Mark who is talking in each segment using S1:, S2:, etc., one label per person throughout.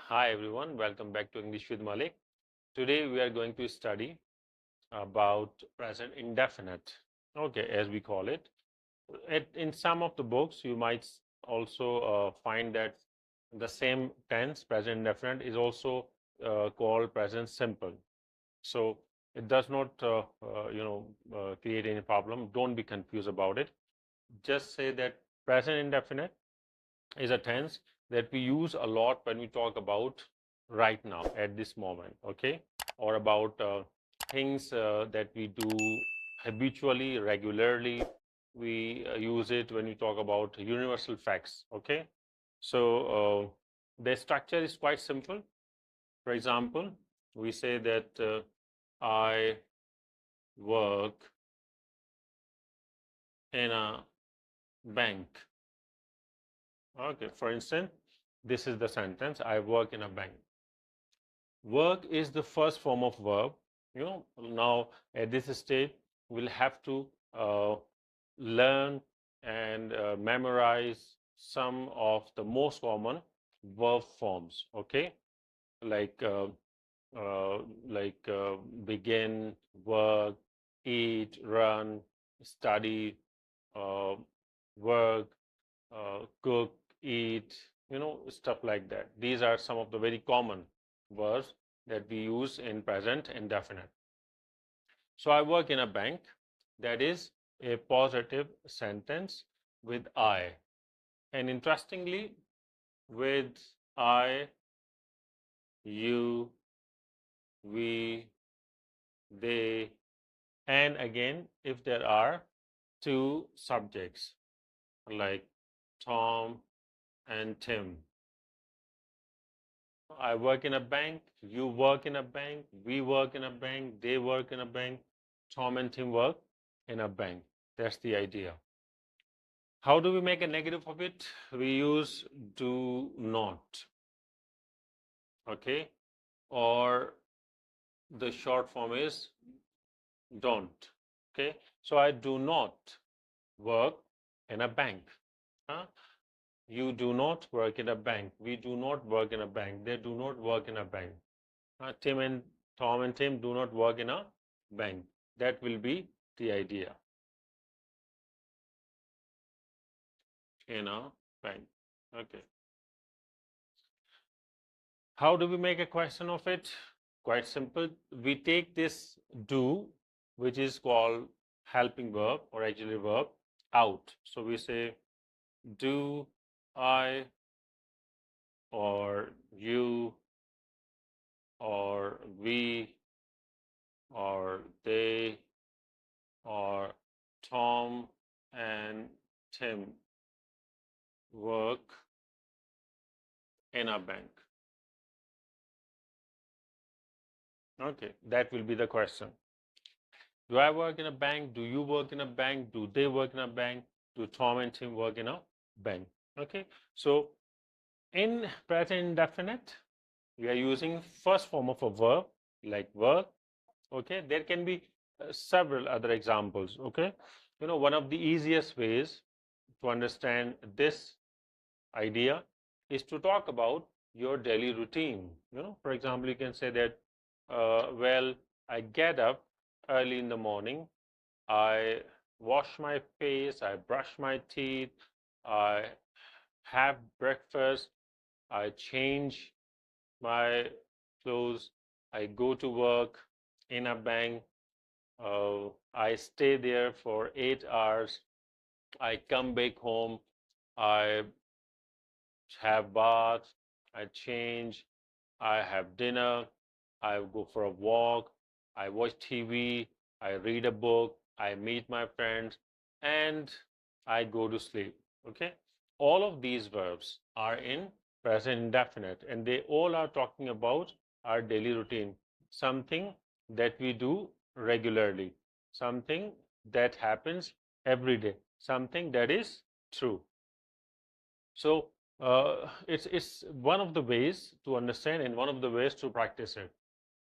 S1: Hi everyone, welcome back to English with Malik. Today we are going to study about present indefinite, okay, as we call it. In some of the books, you might also find that the same tense, present indefinite, is also called present simple. So it does not, create any problem. Don't be confused about it. Just say that present indefinite is a tense that we use a lot when we talk about right now at this moment, okay, or about things that we do habitually, regularly. We use it when we talk about universal facts, okay. So the structure is quite simple. For example, we say that I work in a bank. Okay, for instance, this is the sentence, I work in a bank. Work is the first form of verb. Now at this stage, we'll have to learn and memorize some of the most common verb forms. Okay, like uh, begin, work, eat, run, study, uh, work, cook, eat, stuff like that. These are some of the very common verbs that we use in present indefinite. So I work in a bank. That is a positive sentence with I. And interestingly, with I, you, we, they, and again, if there are two subjects like Tom and Tim. I work in a bank, you work in a bank, we work in a bank, they work in a bank, Tom and Tim work in a bank. That's the idea. How do we make a negative of it? We use do not, okay? Or the short form is don't, okay? So I do not work in a bank. Huh? You do not work in a bank. We do not work in a bank. They do not work in a bank. Tom and Tim do not work in a bank. That will be the idea. In a bank. Okay. How do we make a question of it? Quite simple. We take this do, which is called helping verb or auxiliary verb, out. So we say do I or you or we or they or Tom and Tim work in a bank. Okay, that will be the question. Do I work in a bank? Do you work in a bank? Do they work in a bank? Do Tom and Tim work in a bank? Okay, so in present indefinite, we are using first form of a verb like work. Okay, there can be several other examples. Okay, one of the easiest ways to understand this idea is to talk about your daily routine. For example, you can say that, well, I get up early in the morning, I wash my face, I brush my teeth, I have breakfast, I change my clothes, I go to work in a bank, I stay there for 8 hours, I come back home, I have bath, I change, I have dinner, I go for a walk, I watch TV, I read a book, I meet my friends, and I go to sleep. Okay? All of these verbs are in present indefinite, and they all are talking about our daily routine, something that we do regularly, something that happens every day, something that is true. So it's one of the ways to understand and one of the ways to practice it.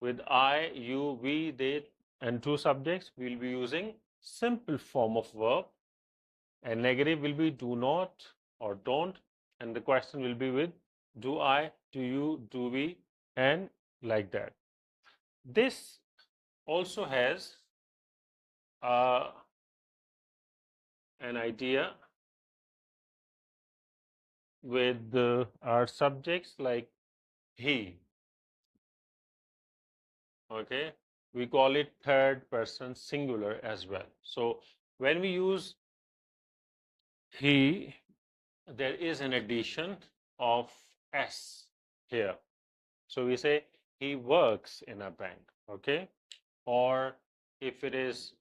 S1: With I, you, we, they, and two subjects, we'll be using simple form of verb, and negative will be do not or don't, and the question will be with do I, do you, do we, and like that. This also has uh, an idea with our subjects like he. Okay, we call it third person singular as well. So when we use he, there is an addition of s here. So we say he works in a bank. Okay, or if it is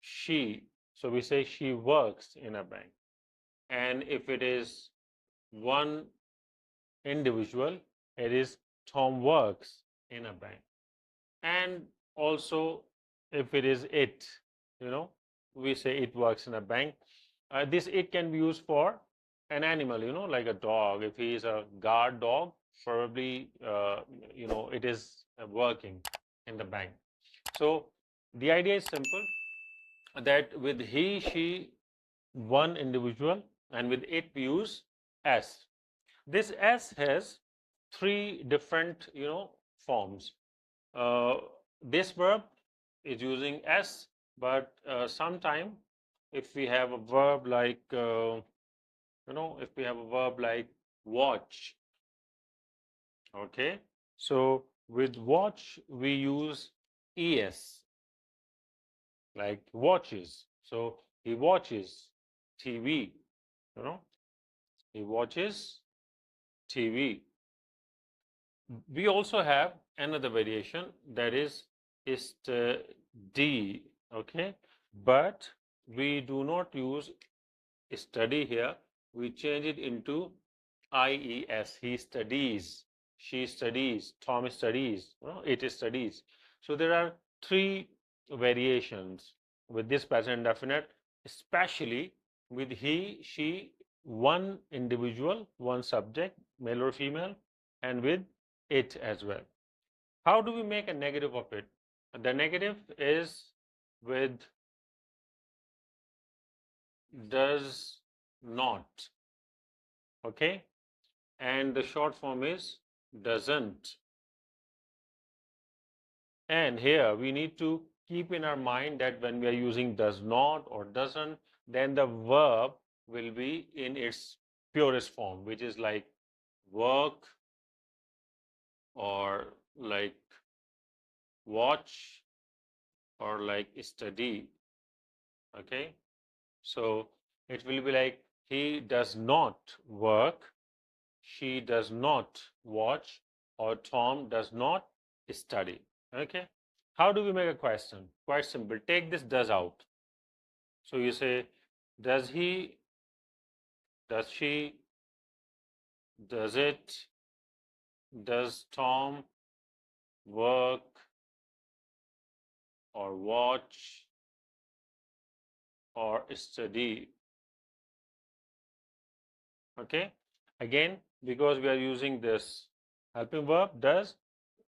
S1: she, so we say she works in a bank. And if it is one individual, it is Tom works in a bank. And also, if it is it, we say it works in a bank. This it can be used for an animal, like a dog. If he is a guard dog, probably, it is working in the bank. So the idea is simple, that with he, she, one individual, and with it we use s. This s has three different, forms. Uh, this verb is using s, but sometime if we have a verb like, if we have a verb like watch, okay, so with watch we use es, like watches. So he watches TV, you know, he watches TV. We also have another variation, that is D, okay, but we do not use study here. We change it into IES. He studies, she studies, Tom studies, it studies. So there are three variations with this present indefinite, especially with he, she, one individual, one subject, male or female, and with it as well. How do we make a negative of it? The negative is with does not, okay, and the short form is doesn't. And here we need to keep in our mind that when we are using does not or doesn't, then the verb will be in its purest form, which is like work or like watch or like study. Okay, so it will be like he does not work, she does not watch, or Tom does not study. Okay, how do we make a question? Quite simple. Take this does out. So you say, does he, does she, does it, does Tom work or watch or study? Okay, again, because we are using this helping verb does,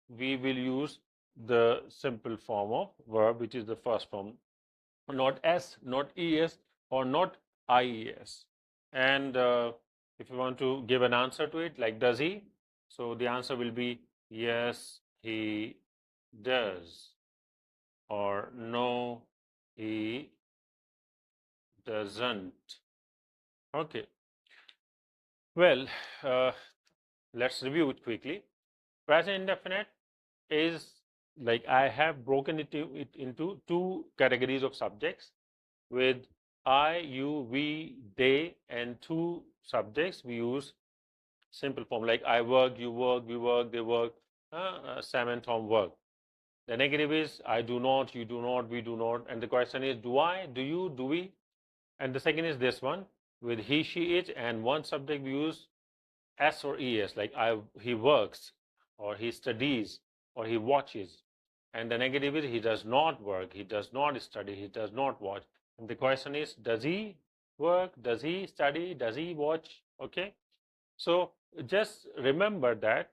S1: we will use the simple form of verb, which is the first form, not s, not es, or not ies. And if you want to give an answer to it, like does he, so the answer will be yes, he does, or no, he doesn't. Okay, well, uh, let's review it quickly. Present indefinite is, like, I have broken it into two categories of subjects with I, you, we, they, and two subjects. We use simple form like I work, you work, we work, they work, Sam and Tom work. The negative is I do not, you do not, we do not. And the question is, do I, do you, do we? And the second is this one with he, she, it, and one subject we use S or ES, like he works, or he studies, or he watches. And the negative is he does not work, he does not study, he does not watch. And the question is, does he work, does he study, does he watch? Okay, so just remember that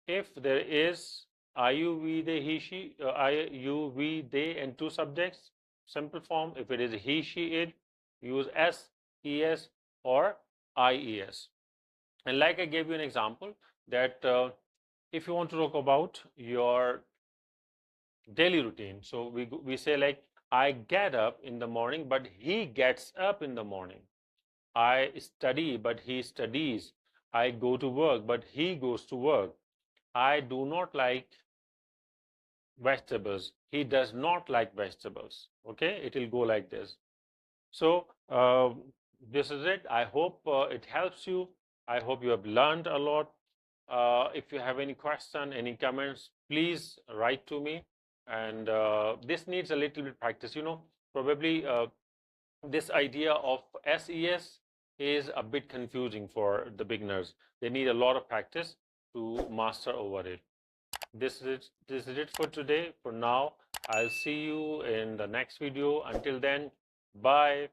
S1: if there is I, you, we, they, he, she, I, you, we, they, and two subjects, simple form. If it is he, she, it, use S, ES, or IES. And like I gave you an example that if you want to talk about your daily routine, so we say like, I get up in the morning, but he gets up in the morning. I study, but he studies. I go to work, but he goes to work. I do not like vegetables. He does not like vegetables. Okay, it will go like this. So this is it. I hope it helps you. I hope you have learned a lot. If you have any question, any comments, please write to me. And this needs a little bit practice. Probably this idea of SES is a bit confusing for the beginners. They need a lot of practice to master over it. This is it for today. For now, I'll see you in the next video. Until then, bye.